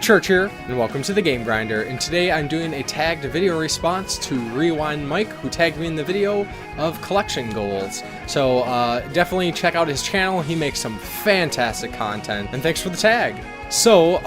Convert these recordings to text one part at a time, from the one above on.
Church here, and welcome to the Game Grinder, and today I'm doing a tagged video response to Rewind Mike, who tagged me in the video of collection goals. So definitely check out his channel. He makes some fantastic content, and thanks for the tag. So,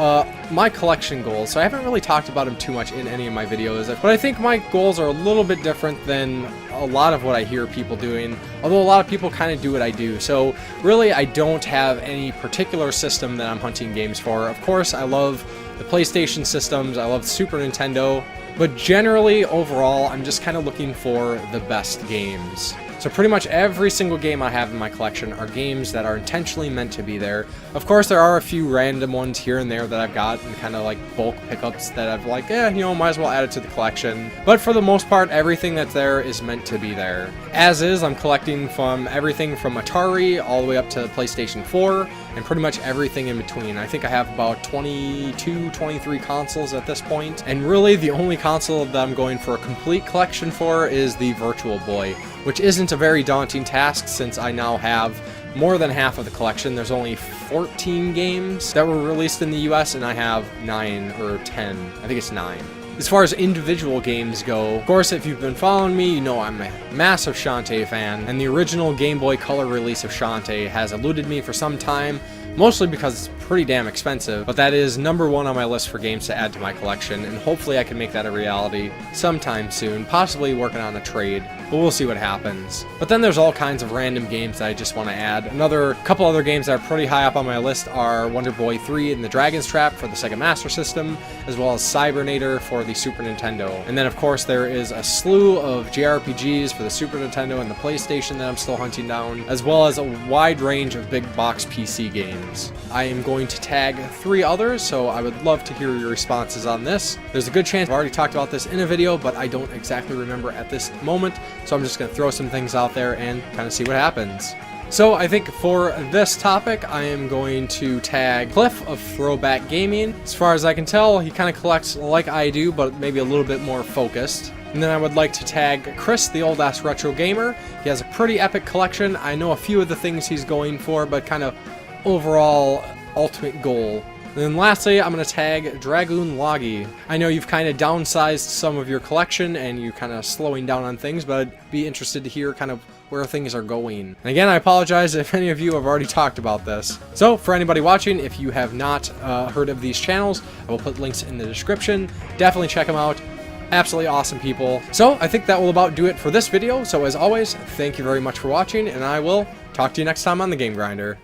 my collection goals. So I haven't really talked about them too much in any of my videos, but I think my goals are a little bit different than a lot of what I hear people doing, although a lot of people kind of do what I do. So really, I don't have any particular system that I'm hunting games for. Of course, I love the PlayStation systems, I love the Super Nintendo, but generally, overall, I'm just kind of looking for the best games. So pretty much every single game I have in my collection are games that are intentionally meant to be there. Of course, there are a few random ones here and there that I've got and kind of like bulk pickups that I've like, might as well add it to the collection. But for the most part, everything that's there is meant to be there. As is, I'm collecting from everything from Atari all the way up to PlayStation 4 and pretty much everything in between. I think I have about 22, 23 consoles at this point. And really, the only console that I'm going for a complete collection for is the Virtual Boy, which isn't a very daunting task since I now have more than half of the collection. There's only 14 games that were released in the US, and I have 9 or 10. I think it's 9. As far as individual games go, of course, if you've been following me, you know I'm a massive Shantae fan, and the original Game Boy Color release of Shantae has eluded me for some time, mostly because it's pretty damn expensive, but that is number one on my list for games to add to my collection, and hopefully I can make that a reality sometime soon, possibly working on a trade, but we'll see what happens. But then there's all kinds of random games that I just want to add. Another couple other games that are pretty high up on my list are Wonder Boy 3 and the Dragon's Trap for the Sega Master System, as well as Cybernator for the Super Nintendo. And then of course there is a slew of JRPGs for the Super Nintendo and the PlayStation that I'm still hunting down, as well as a wide range of big box PC games. I am going to tag 3 others, so I would love to hear your responses on this. There's a good chance I've already talked about this in a video, but I don't exactly remember at this moment, so I'm just going to throw some things out there and kind of see what happens. So I think for this topic, I am going to tag Cliff of Throwback Gaming. As far as I can tell, he kind of collects like I do, but maybe a little bit more focused. And then I would like to tag Chris, the old-ass retro gamer. He has a pretty epic collection. I know a few of the things he's going for, but kind of overall ultimate goal. And then lastly, I'm going to tag Dragoon Loggy. I know you've kind of downsized some of your collection and you're kind of slowing down on things, but I'd be interested to hear kind of where things are going. And again, I apologize if any of you have already talked about this. So for anybody watching, if you have not heard of these channels, I will put links in the description. Definitely check them out. Absolutely awesome people. So I think that will about do it for this video. So as always, thank you very much for watching, and I will talk to you next time on the Game Grinder.